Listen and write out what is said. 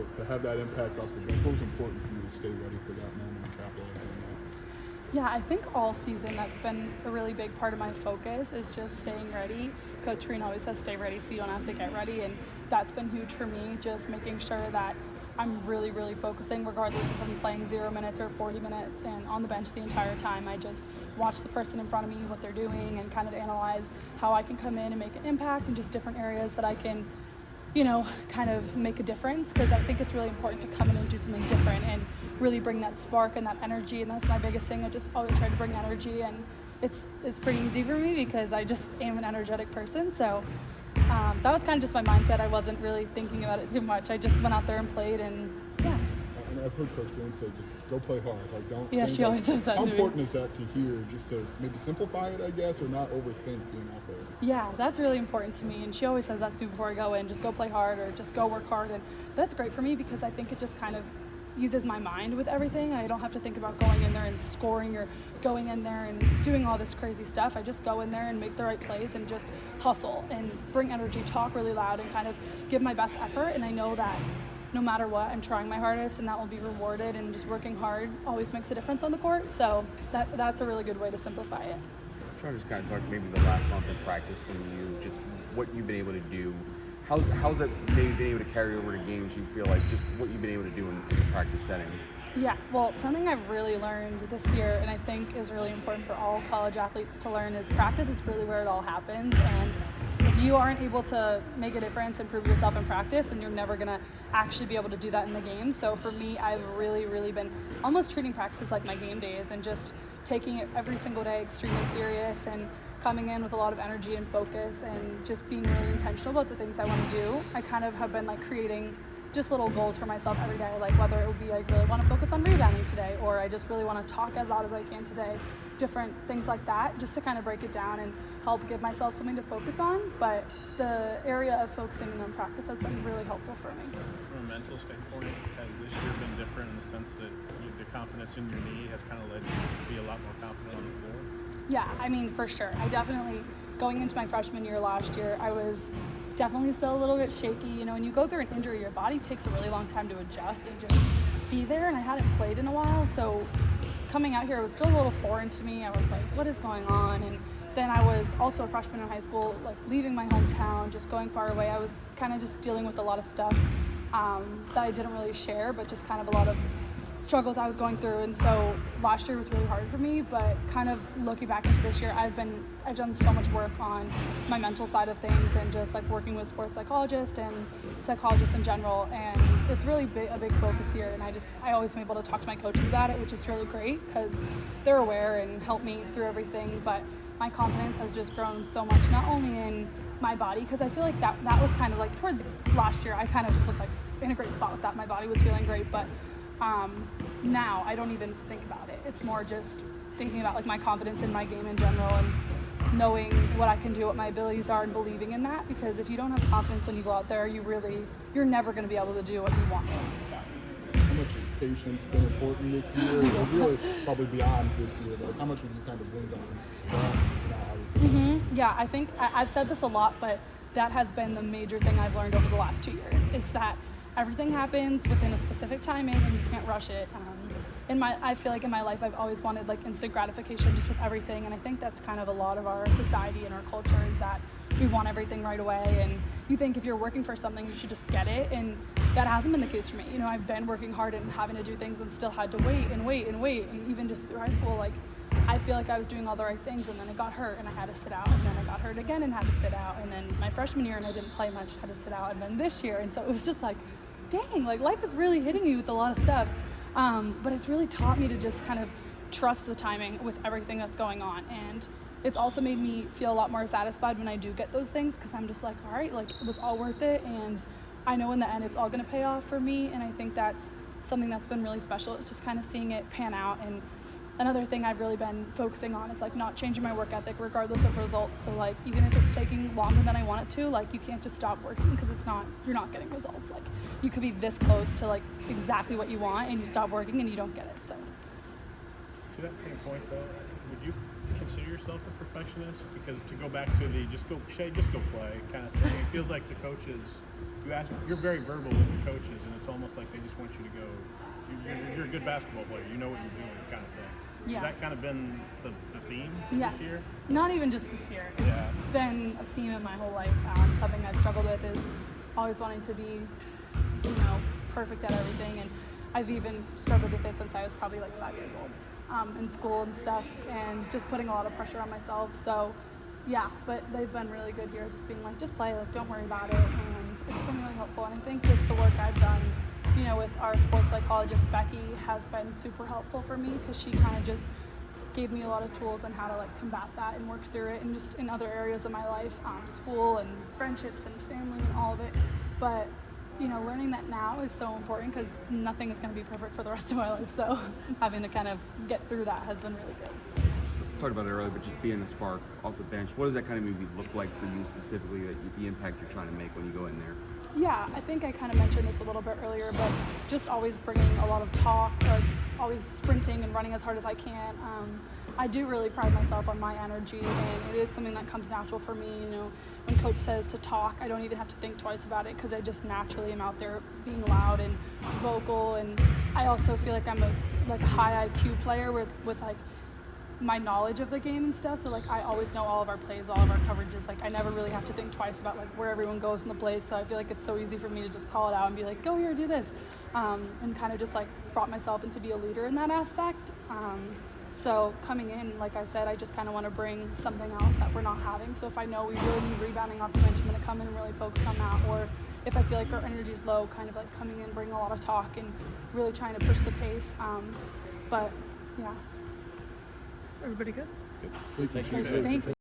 to have that impact off the bench, what was important for you to stay ready for that moment and capitalize on that? Yeah, I think all season that's been a really big part of my focus is just staying ready. Coach Green always says stay ready so you don't have to get ready, and that's been huge for me, just making sure that I'm really, really focusing regardless if I'm playing 0 minutes or 40 minutes and on the bench the entire time. I just watch the person in front of me, what they're doing, and kind of analyze how I can come in and make an impact in just different areas that I can, kind of make a difference, because I think it's really important to come in and do something different and really bring that spark and that energy, and that's my biggest thing. I just always try to bring energy, and it's pretty easy for me because I just am an energetic person. So that was kind of just my mindset. I wasn't really thinking about it too much. I just went out there and played, and yeah. And I've heard Coach Green say, just go play hard. Like, don't. Yeah, she always says that. How important is that to hear, just to maybe simplify it, I guess, or not overthink being out there? Yeah, that's really important to me, and she always says that to me before I go in. Just go play hard, or just go work hard, and that's great for me because I think it just kind of uses my mind with everything. I don't have to think about going in there and scoring or going in there and doing all this crazy stuff. I just go in there and make the right plays and just hustle and bring energy, talk really loud, and kind of give my best effort. And I know that no matter what, I'm trying my hardest, and that will be rewarded, and just working hard always makes a difference on the court. So that's a really good way to simplify it. I'm trying to just kind of talk maybe the last month of practice from you, just what you've been able to do. How's that maybe been able to carry over to games, you feel like, just what you've been able to do in the practice setting? Yeah, well, something I've really learned this year, and I think is really important for all college athletes to learn, is practice is really where it all happens. And if you aren't able to make a difference and prove yourself in practice, then you're never going to actually be able to do that in the game. So for me, I've really, really been almost treating practices like my game days, and just taking it every single day extremely serious, and coming in with a lot of energy and focus, and just being really intentional about the things I want to do. I kind of have been like creating just little goals for myself every day, like whether it would be I really want to focus on rebounding today, or I just really want to talk as loud as I can today, different things like that, just to kind of break it down and help give myself something to focus on. But the area of focusing in on practice has been really helpful for me. From a mental standpoint, has this year been different in the sense that the confidence in your knee has kind of led you to be a lot more confident on the floor? Yeah, I mean, for sure. I definitely, going into my freshman year last year, I was definitely still a little bit shaky. When you go through an injury, your body takes a really long time to adjust and just be there, and I hadn't played in a while, so coming out here, it was still a little foreign to me. I was like, what is going on? And then I was also a freshman in high school, like leaving my hometown, just going far away. I was kind of just dealing with a lot of stuff that I didn't really share, but just kind of a lot of struggles I was going through. And so last year was really hard for me, but kind of looking back into this year, I've done so much work on my mental side of things, and just like working with sports psychologists and psychologists in general, and it's really a big focus here. And I always am able to talk to my coaches about it, which is really great because they're aware and help me through everything. But my confidence has just grown so much, not only in my body, because I feel like that was kind of like towards last year, I kind of was like in a great spot with that. My body was feeling great, but now I don't even think about it. It's more just thinking about like my confidence in my game in general, and knowing what I can do, what my abilities are, and believing in that. Because if you don't have confidence when you go out there, you're never going to be able to do what you want to. How much has patience been important this year? Or really, probably beyond this year, but how much have you kind of leaned on? Yeah, I think I've said this a lot, but that has been the major thing I've learned over the last 2 years. Is that everything happens within a specific timing, and you can't rush it. I feel like in my life, I've always wanted like instant gratification just with everything, and I think that's kind of a lot of our society and our culture, is that we want everything right away, and you think if you're working for something, you should just get it, and that hasn't been the case for me. I've been working hard and having to do things, and still had to wait, and even just through high school, like I feel like I was doing all the right things, and then I got hurt and I had to sit out, and then I got hurt again and had to sit out, and then my freshman year and I didn't play much, had to sit out, and then this year, and so it was just like, dang, like life is really hitting me with a lot of stuff. But it's really taught me to just kind of trust the timing with everything that's going on. And it's also made me feel a lot more satisfied when I do get those things, because I'm just like, all right, like it was all worth it. And I know in the end it's all going to pay off for me. And I think that's something that's been really special. It's just kind of seeing it pan out. And another thing I've really been focusing on is like not changing my work ethic regardless of results. So like even if it's taking longer than I want it to, like you can't just stop working because you're not getting results. Like you could be this close to like exactly what you want, and you stop working and you don't get it. So to that same point though, would you consider yourself a perfectionist? Because to go back to the just go play kind of thing, it feels like the coaches, you're very verbal with the coaches, and it's almost almost like they just want you to go. You're a good basketball player. You know what you're doing, kind of thing. Yeah. Has that kind of been the theme Yes. this year? Not even just this year. It's Yeah. been a theme in my whole life. Something I've struggled with is always wanting to be, perfect at everything. And I've even struggled with it since I was probably like 5 years old, in school and stuff, and just putting a lot of pressure on myself. So, yeah, but they've been really good here, just being like, just play, like, don't worry about it. And it's been really helpful. And I think just the work I've done, with our sports psychologist, Becky, has been super helpful for me, because she kind of just gave me a lot of tools on how to like combat that and work through it, and just in other areas of my life, school and friendships and family and all of it. But learning that now is so important, because nothing is going to be perfect for the rest of my life. So having to kind of get through that has been really good. Just talked about it earlier, but just being a spark off the bench, what does that kind of maybe look like for you specifically, the impact you're trying to make when you go in there? Yeah, I think I kind of mentioned this a little bit earlier, but just always bringing a lot of talk, like always sprinting and running as hard as I can. I do really pride myself on my energy, and it is something that comes natural for me. When coach says to talk, I don't even have to think twice about it, because I just naturally am out there being loud and vocal. And I also feel like I'm a high IQ player with like my knowledge of the game and stuff. So like I always know all of our plays, all of our coverages. Like I never really have to think twice about like where everyone goes in the plays. So I feel like it's so easy for me to just call it out and be like, go here, do this, and kind of just like brought myself into be a leader in that aspect. So coming in, like I said, I just kind of want to bring something else that we're not having. So if I know we really need rebounding off the bench, I'm going to come in and really focus on that. Or if I feel like our energy is low, kind of like coming in, bringing a lot of talk and really trying to push the pace. But yeah. Everybody good? Thank you. Thanks.